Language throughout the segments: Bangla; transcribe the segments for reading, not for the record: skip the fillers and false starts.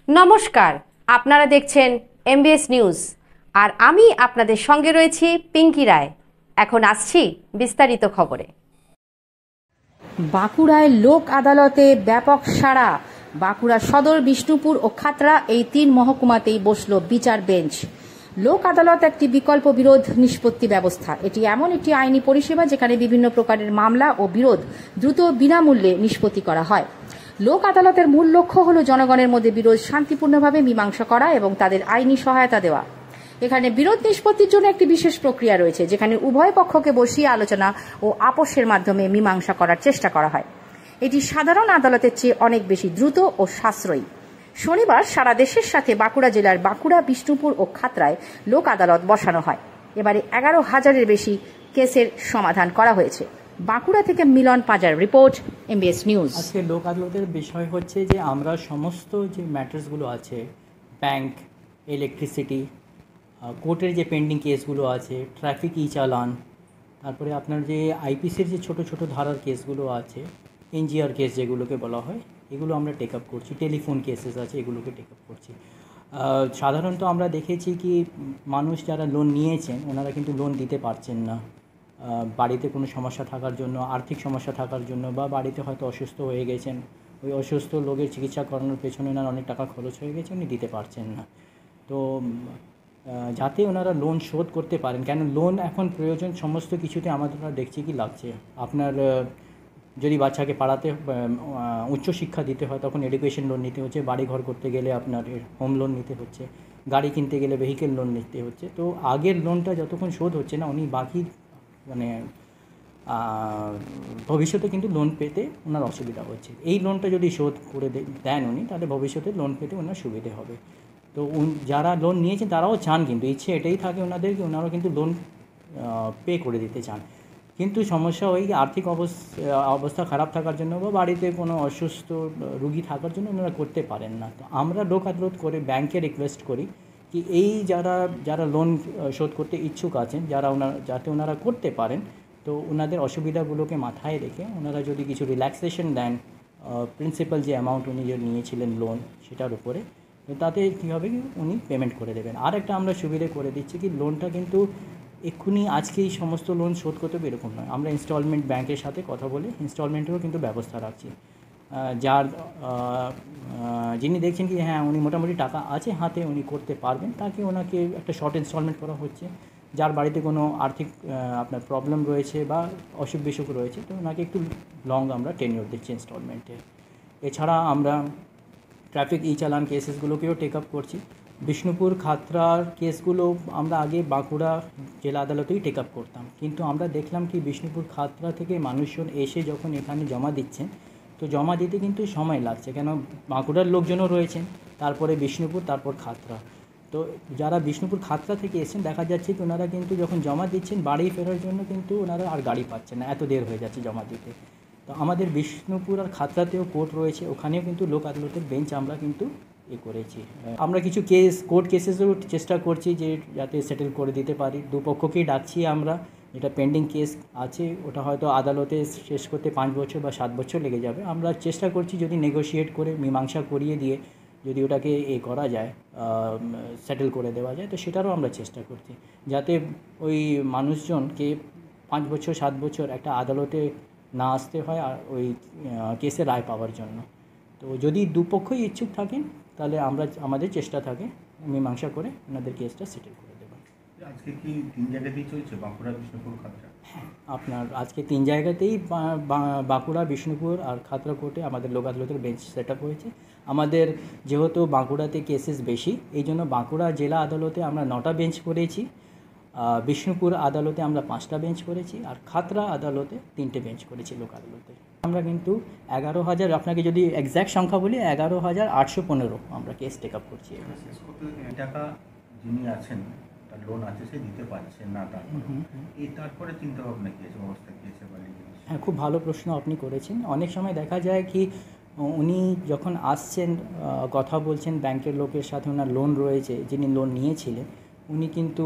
নমস্কার, আপনারা দেখছেন এমবিএস নিউজ আর আমি আপনাদের সঙ্গে রয়েছি পিঙ্কি রায়। এখন আসছি বিস্তারিত খবরে। বাঁকুড়ায় লোক আদালতে ব্যাপক সাড়া। বাঁকুড়া সদর, বিষ্ণুপুর ও খাতড়া এই 3 মহকুমাতেই বসল বিচার বেঞ্চ। লোক আদালত একটি বিকল্প বিরোধ নিষ্পত্তি ব্যবস্থা। এটি এমন একটি আইনি পরিষেবা যেখানে বিভিন্ন প্রকারের মামলা ও বিরোধ দ্রুত বিনামূল্যে নিষ্পত্তি করা হয়। লোক আদালতের মূল লক্ষ্য হল জনগণের মধ্যে বিরোধ শান্তিপূর্ণভাবে মীমাংসা করা এবং তাদের আইনি সহায়তা দেওয়া। এখানে বিরোধ নিষ্পত্তির জন্য একটি বিশেষ প্রক্রিয়া রয়েছে, যেখানে উভয় পক্ষকে বসিয়ে আলোচনা ও আপোষের মাধ্যমে মীমাংসা করার চেষ্টা করা হয়। এটি সাধারণ আদালতের চেয়ে অনেক বেশি দ্রুত ও সাশ্রয়ী। শনিবার সারা দেশের সাথে বাঁকুড়া জেলার বাঁকুড়া, বিষ্ণুপুর ও খাতড়ায় লোক আদালত বসানো হয়। এবারে 11,000-এর বেশি কেসের সমাধান করা হয়েছে। বাঁকুড়া থেকে মিলন পাজার রিপোর্ট, এমবিএস নিউজ। আজকে লোক আদালতের বিষয় হচ্ছে যে আমরা সমস্ত যে ম্যাটার্সগুলো আছে, ব্যাংক, ইলেকট্রিসিটি, কোর্টের যে পেন্ডিং কেসগুলো আছে, ট্রাফিক ই চালান, তারপরে আপনার যে আইপিসির যে ছোট ছোট ধারার কেসগুলো আছে, এনজিআর কেস যেগুলোকে বলা হয়, এগুলো আমরা টেক আপ করছি। টেলিফোন কেসেস আছে, এগুলোকে টেক আপ করছি। সাধারণত আমরা দেখেছি কি মানুষ যারা লোন নিয়েছেন ওনারা কিন্তু লোন দিতে পারছেন না, বাড়িতে কোনো সমস্যা থাকার জন্য, আর্থিক সমস্যা থাকার জন্য, বা বাড়িতে হয়তো অসুস্থ হয়ে গেছেন, ওই অসুস্থ লোকের চিকিৎসা করানোর পেছনে ওনার অনেক টাকা খরচ হয়ে গেছে, উনি দিতে পারছেন না। তো যাতে ওনারা লোন শোধ করতে পারেন, কেন লোন এখন প্রয়োজন সমস্ত কিছুতে আমাদের দেখছি কি লাগছে। আপনার যদি বাচ্চাকে পাড়াতে উচ্চশিক্ষা দিতে হয় তখন এডুকেশন লোন নিতে হচ্ছে, বাড়ি ঘর করতে গেলে আপনার হোম লোন নিতে হচ্ছে, গাড়ি কিনতে গেলে ভেহিকেল লোন নিতে হচ্ছে। তো আগের লোনটা যতক্ষণ শোধ হচ্ছে না, উনি বাকি মানে ভবিষ্যতে কিন্তু লোন পেতে ওনার অসুবিধা হচ্ছে। এই লোনটা যদি শোধ করে দেন উনি, তাহলে ভবিষ্যতে লোন পেতে ওনার সুবিধে হবে। তো যারা লোন নিয়েছেন তারাও চান, কিন্তু ইচ্ছে এটাই থাকে ওনাদেরকে, ওনারাও কিন্তু লোন পে করে দিতে চান। কিন্তু সমস্যা ওই আর্থিক অবস্থা খারাপ থাকার জন্য বা বাড়িতে কোনো অসুস্থ রুগী থাকার জন্য ওনারা করতে পারেন না। তো আমরা লোক আদালত করে ব্যাংকে রিকোয়েস্ট করি কি এই যারা লোন শোধ করতে ইচ্ছুক আছেন, যাতে ওনারা করতে পারেন, তো ওনাদের অসুবিধাগুলোকে মাথায় রেখে ওনারা যদি কিছু রিল্যাক্সেশন দেন প্রিন্সিপাল যে অ্যামাউন্ট উনি যে নিয়েছিলেন লোন সেটার উপরে, তো তাতে কী হবে কি উনি পেমেন্ট করে দেবেন। আর একটা আমরা সুবিধে করে দিচ্ছি কি লোনটা কিন্তু এক্ষুনি আজকেই সমস্ত লোন শোধ করতে হবে এরকম নয়, আমরা ইনস্টলমেন্ট ব্যাংকের সাথে কথা বলে ইনস্টলমেন্টেরও কিন্তু ব্যবস্থা রাখছি। যিনি দেখছেন কি হ্যাঁ উনি মোটামুটি টাকা আছে হাতে, উনি করতে পারবেন, তাকে ওনাকে একটা শর্ট ইনস্টলমেন্ট করা হচ্ছে। যার বাড়িতে কোনো আর্থিক আপনার প্রবলেম রয়েছে বা অসুখ বিসুখ রয়েছে, তো ওনাকে একটু লং আমরা টেনিওর দিচ্ছি ইনস্টলমেন্টে। এছাড়া আমরা ট্রাফিক ই চালান কেসেসগুলোকেও টেক আপ করছি। বিষ্ণুপুর, খাতড়ার কেসগুলো আমরা আগে বাঁকুড়া জেলা আদালতেই টেক আপ করতাম, কিন্তু আমরা দেখলাম কি বিষ্ণুপুর, খাতড়া থেকে মানুষজন এসে যখন এখানে জমা দিচ্ছেন, তো জমা দিতে কিন্তু সময় লাগছে, কেন বাঁকুড়ার লোকজনও রয়েছেন, তারপরে বিষ্ণুপুর, তারপর খাতড়া। তো যারা বিষ্ণুপুর, খাতড়া থেকে এসেছেন দেখা যাচ্ছে কি ওনারা কিন্তু যখন জমা দিচ্ছেন বাড়ি ফেরার জন্য কিন্তু ওনারা আর গাড়ি পাচ্ছেন না, এত দেরি হয়ে যাচ্ছে জমা দিতে। তো আমাদের বিষ্ণুপুর আর খাতড়াতেও কোর্ট রয়েছে, ওখানেও কিন্তু লোক আদালতের বেঞ্চ আমরা কিন্তু করেছি। আমরা কিছু কোর্ট কেসেসও চেষ্টা করছি যে যাতে সেটেল করে দিতে পারি। দুপক্ষকেই ডাকছি আমরা, যেটা পেন্ডিং কেস আছে ওটা হয়তো আদালতে শেষ করতে 5 বছর বা 7 বছর লেগে যাবে। আমরা চেষ্টা করছি যদি নেগোশিয়েট করে মীমাংসা করিয়ে দিয়ে যদি ওটাকে করা যায়, সেটেল করে দেওয়া যায়, তো সেটারও আমরা চেষ্টা করছি, যাতে ওই মানুষজনকে 5 বছর 7 বছর একটা আদালতে না আসতে হয় আর ওই কেসে রায় পাওয়ার জন্য। তো যদি দুপক্ষই ইচ্ছুক থাকেন তাহলে আমাদের চেষ্টা থাকে মীমাংসা করে ওনাদের কেসটা সেটেল করে দেবেন। আজকে কি 3 জায়গাতেই চলছে, বাঁকুড়া, বিষ্ণুপুর, খাতড়া? হ্যাঁ, আপনার আজকে 3 জায়গাতেই বাঁকুড়া, বিষ্ণুপুর আর খাতড়া কোর্টে আমাদের লোক আদালতের বেঞ্চ সেট আপ হয়েছে। আমাদের যেহেতু বাঁকুড়াতে কেসেস বেশি, এই জন্য বাঁকুড়া জেলা আদালতে আমরা 9টা বেঞ্চ করেছি, বিষ্ণুপুর আদালতে আমরা 5টা বেঞ্চ করেছি, আর খাতড়া আদালতে 3টে বেঞ্চ করেছি লোক আদালতে। আমরা কিন্তু 11,000, আপনাকে যদি এক্স্যাক্ট সংখ্যা বলি 11,815 আমরা কেস টেক আপ করছি। টাকা যিনি আছেন তার লোন আছে, সে দিতে পারছে না, তারপরে চিন্তা ভাবনা কি আছে, অবস্থা কি আছে? হ্যাঁ, খুব ভালো প্রশ্ন আপনি করেছেন। অনেক সময় দেখা যায় কি উনি যখন আসছেন কথা বলছেন ব্যাংকের লোকের সাথে, ওনার লোন রয়েছে, যিনি লোন নিয়েছিলেন উনি কিন্তু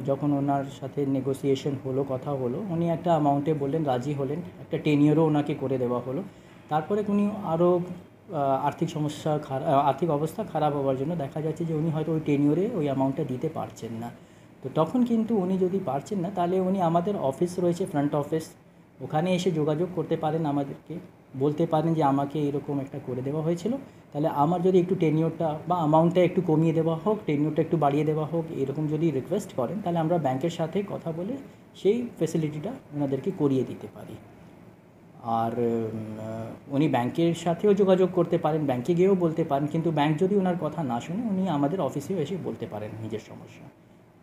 যখন ওনার সাথে নেগোসিয়েশন হলো, কথা হলো, উনি একটা অ্যামাউন্টে বললেন, রাজি হলেন, একটা টেনিয়রও ওনাকে করে দেওয়া হলো। তারপরে উনি আরও আর্থিক সমস্যা আর্থিক অবস্থা খারাপ হওয়ার জন্য দেখা যাচ্ছে যে উনি হয়তো ওই টেনিওরে ওই অ্যামাউন্টটা দিতে পারছেন না। তো তখন কিন্তু উনি যদি পারছেন না, তাহলে উনি আমাদের অফিস রয়েছে, ফ্রন্ট অফিস, ওখানে এসে যোগাযোগ করতে পারেন, আমাদেরকে বলতে পারেন যে আমাকে এরকম একটা করে দেওয়া হয়েছিল, তাহলে আমার যদি একটু টেনিওরটা বা অ্যামাউন্টটা একটু কমিয়ে দেওয়া হোক, টেনিওরটা একটু বাড়িয়ে দেওয়া হোক, এরকম যদি রিকোয়েস্ট করেন, তাহলে আমরা ব্যাংকের সাথে কথা বলে সেই ফেসিলিটিটা ওনাদেরকে করিয়ে দিতে পারি। আর উনি ব্যাংকের সাথেও যোগাযোগ করতে পারেন, ব্যাংকে গিয়েও বলতে পারেন, কিন্তু ব্যাংক যদি ওনার কথা না শুনে, উনি আমাদের অফিসেও এসে বলতে পারেন নিজের সমস্যা।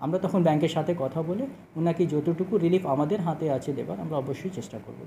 আমরা তখন ব্যাংকের সাথে কথা বলে ওনাকে যতটুকু রিলিফ আমাদের হাতে আছে দেবার, আমরা অবশ্যই চেষ্টা করব।